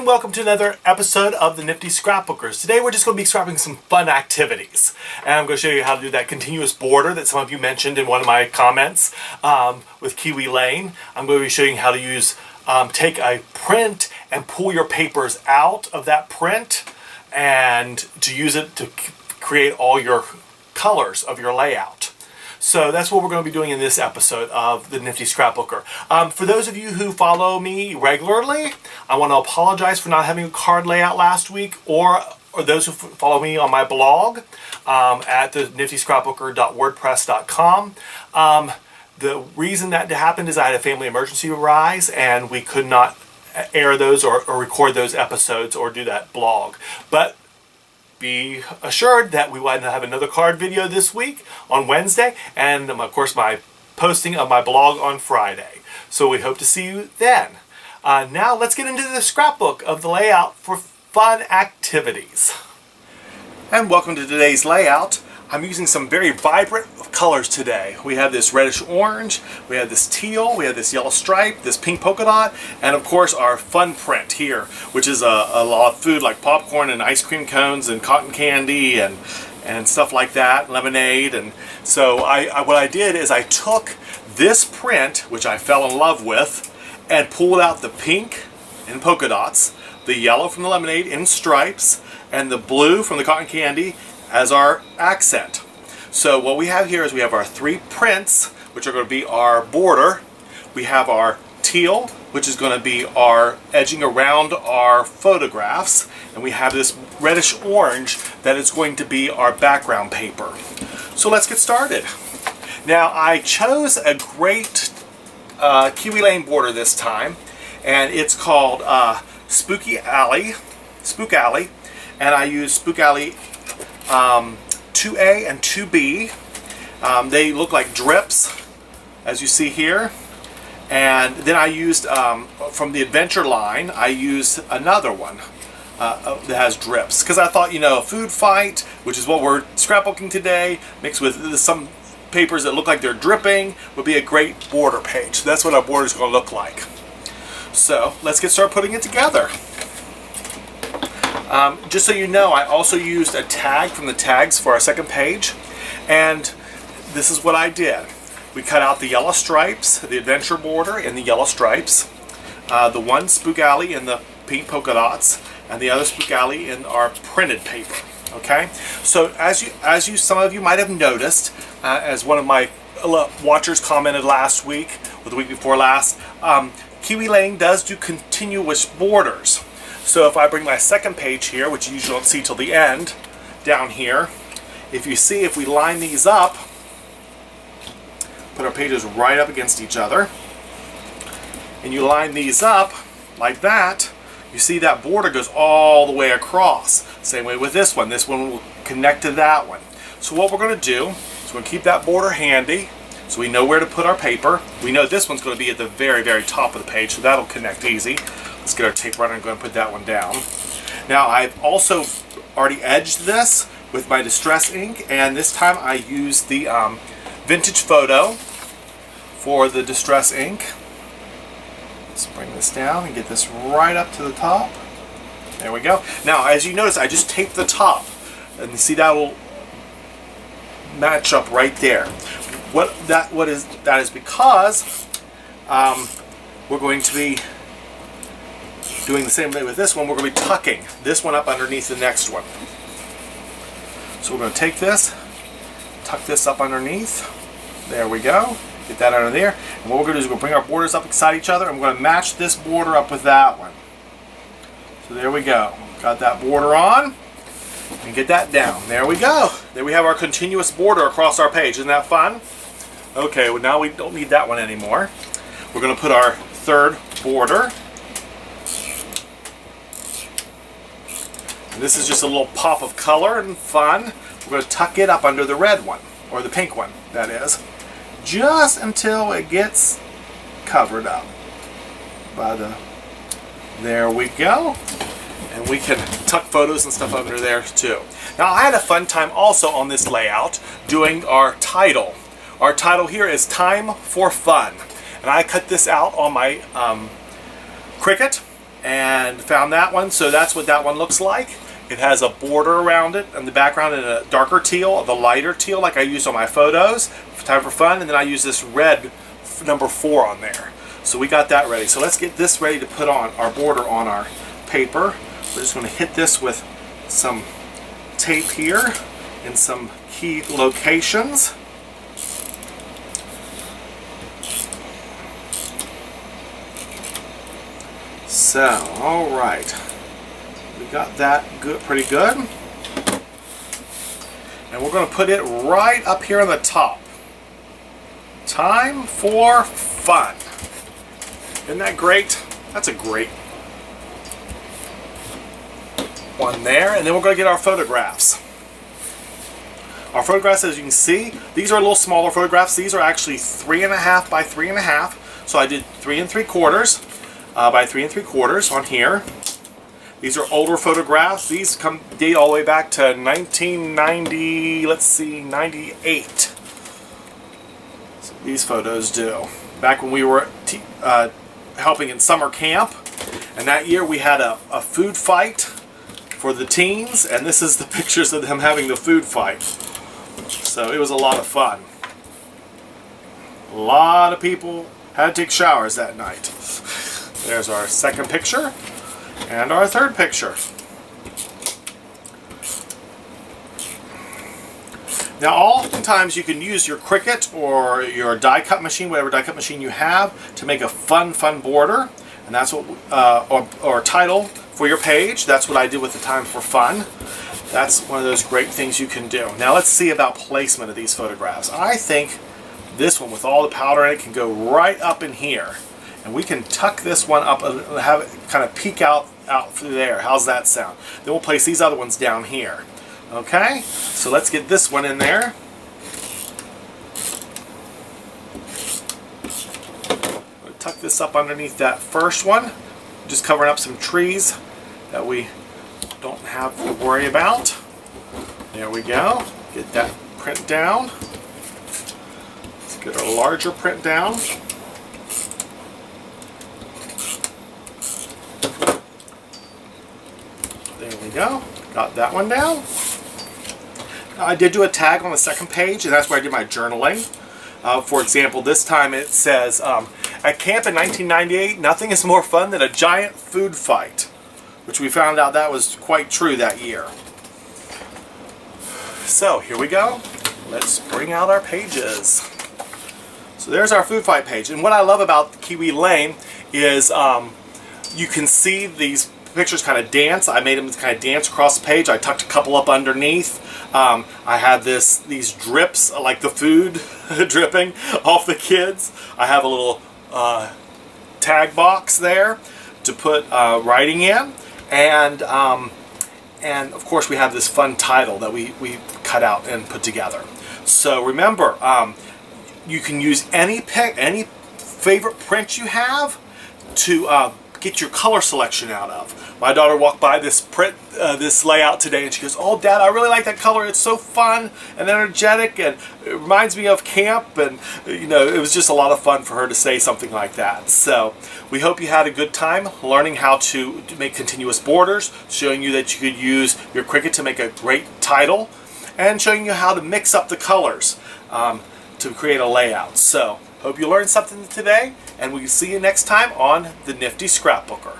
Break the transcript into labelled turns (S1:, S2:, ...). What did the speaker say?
S1: and welcome to another episode of the Nifty Scrapbookers. Today we're just going to be scrapping some fun activities. And I'm going to show you how to do that continuous border that some of you mentioned in one of my comments with Kiwi Lane. I'm going to be showing you how to use, take a print and pull your papers out of that print and to use it to create all your colors of your layout. So that's what we're going to be doing in this episode of the Nifty Scrapbooker. For those of you who follow me regularly, I want to apologize for not having a card layout last week, or those who follow me on my blog at the niftyscrapbooker.wordpress.com. The reason that happened is I had a family emergency arise and we could not air those or record those episodes or do that blog. But be assured that we will have another card video this week on Wednesday, and of course my posting of my blog on Friday. So we hope to see you then. Now let's get into the scrapbook of the layout for fun activities. And welcome to today's layout. I'm using some very vibrant colors today. We have this reddish orange, we have this teal, we have this yellow stripe, this pink polka dot, and of course our fun print here, which is a lot of food like popcorn and ice cream cones and cotton candy and stuff like that, lemonade. And so what I did is I took this print, which I fell in love with, and pulled out the pink in polka dots, the yellow from the lemonade in stripes, and the blue from the cotton candy as our accent. So what we have here is we have our three prints, which are going to be our border. We have our teal, which is going to be our edging around our photographs. And we have this reddish orange that is going to be our background paper. So let's get started. Now I chose a great Kiwi Lane border this time, and it's called Spook Alley, and I use Spook Alley 2A and 2B. They look like drips, as you see here. And then I used, from the Adventure line, I used another one that has drips. Because I thought, you know, a food fight, which is what we're scrapbooking today, mixed with some papers that look like they're dripping, would be a great border page. So that's what our border is going to look like. So let's get started putting it together. Just so you know, I also used a tag from the tags for our second page, and this is what I did. We cut out the yellow stripes, the adventure border in the yellow stripes, the one Spook Alley in the pink polka dots, and the other Spook Alley in our printed paper. Okay, so as you some of you might have noticed, as one of my watchers commented last week or the week before last, Kiwi Lane does do continuous borders. So if I bring my second page here, which you usually don't see till the end, down here, if you see, if we line these up, put our pages right up against each other, and you line these up like that, you see that border goes all the way across. Same way with this one. This one will connect to that one. So what we're going to do is we're going to keep that border handy so we know where to put our paper. We know this one's going to be at the very, very top of the page, so that'll connect easy. Let's get our tape runner and go and put that one down. Now I've also already edged this with my Distress ink, and this time I used the Vintage Photo for the Distress ink. Let's bring this down and get this right up to the top. There we go. Now as you notice, I just taped the top, and you see that will match up right there. That is because we're going to be doing the same thing with this one. We're going to be tucking this one up underneath the next one. So we're going to take this, tuck this up underneath. There we go. Get that under there. And what we're going to do is we're going to bring our borders up beside each other, and we're going to match this border up with that one. So there we go. Got that border on. And get that down. There we go. There we have our continuous border across our page. Isn't that fun? Okay, well now we don't need that one anymore. We're going to put our third border. And this is just a little pop of color and fun. We're going to tuck it up under the red one, or the pink one, that is, just until it gets covered up by the... There we go. And we can tuck photos and stuff under there too. Now I had a fun time also on this layout doing our title. Our title here is Time for Fun. And I cut this out on my Cricut, and found that one. So that's what that one looks like. It has a border around it and the background in a darker teal, the lighter teal like I used on my photos, Time for Fun, and then I use this red number 4 on there. So we got that ready. So let's get this ready to put on our border on our paper. We're just going to hit this with some tape here in some key locations. So, all right. We got that good, pretty good. And we're going to put it right up here on the top. Time for Fun. Isn't that great? That's a great one there. And then we're going to get our photographs. Our photographs, as you can see, these are a little smaller photographs. These are actually 3.5 by 3.5. So I did 3 3/4 by 3 3/4 on here. These are older photographs. These date all the way back to 1990, let's see, 98. So these photos do. Back when we were helping in summer camp. And that year we had a food fight for the teens. And this is the pictures of them having the food fight. So it was a lot of fun. A lot of people had to take showers that night. There's our second picture. And our third picture. Now, oftentimes you can use your Cricut or your die cut machine, whatever die cut machine you have, to make a fun border. And that's what, or title for your page. That's what I did with the Time for Fun. That's one of those great things you can do. Now, let's see about placement of these photographs. I think this one with all the powder in it can go right up in here. And we can tuck this one up and have it kind of peek out through there. How's that sound? Then we'll place these other ones down here. Okay? So let's get this one in there. We'll tuck this up underneath that first one. Just covering up some trees that we don't have to worry about. There we go. Get that print down. Let's get our larger print down. There we go. Got that one down. Now, I did do a tag on the second page, and that's where I did my journaling. For example, this time it says, at camp in 1998, nothing is more fun than a giant food fight, which we found out that was quite true that year. So here we go. Let's bring out our pages. So there's our food fight page. And what I love about Kiwi Lane is you can see these pictures kind of dance. I made them kind of dance across the page. I tucked a couple up underneath. I had these drips, like the food dripping off the kids. I have a little tag box there to put writing in, and of course we have this fun title that we cut out and put together. So remember, you can use any favorite print you have to get your color selection out of. My daughter walked by this print, this layout today, and she goes, "Oh, Dad, I really like that color. It's so fun and energetic, and it reminds me of camp." And you know, it was just a lot of fun for her to say something like that. So we hope you had a good time learning how to make continuous borders, showing you that you could use your Cricut to make a great title, and showing you how to mix up the colors to create a layout. So hope you learned something today, and we'll see you next time on the Nifty Scrapbooker.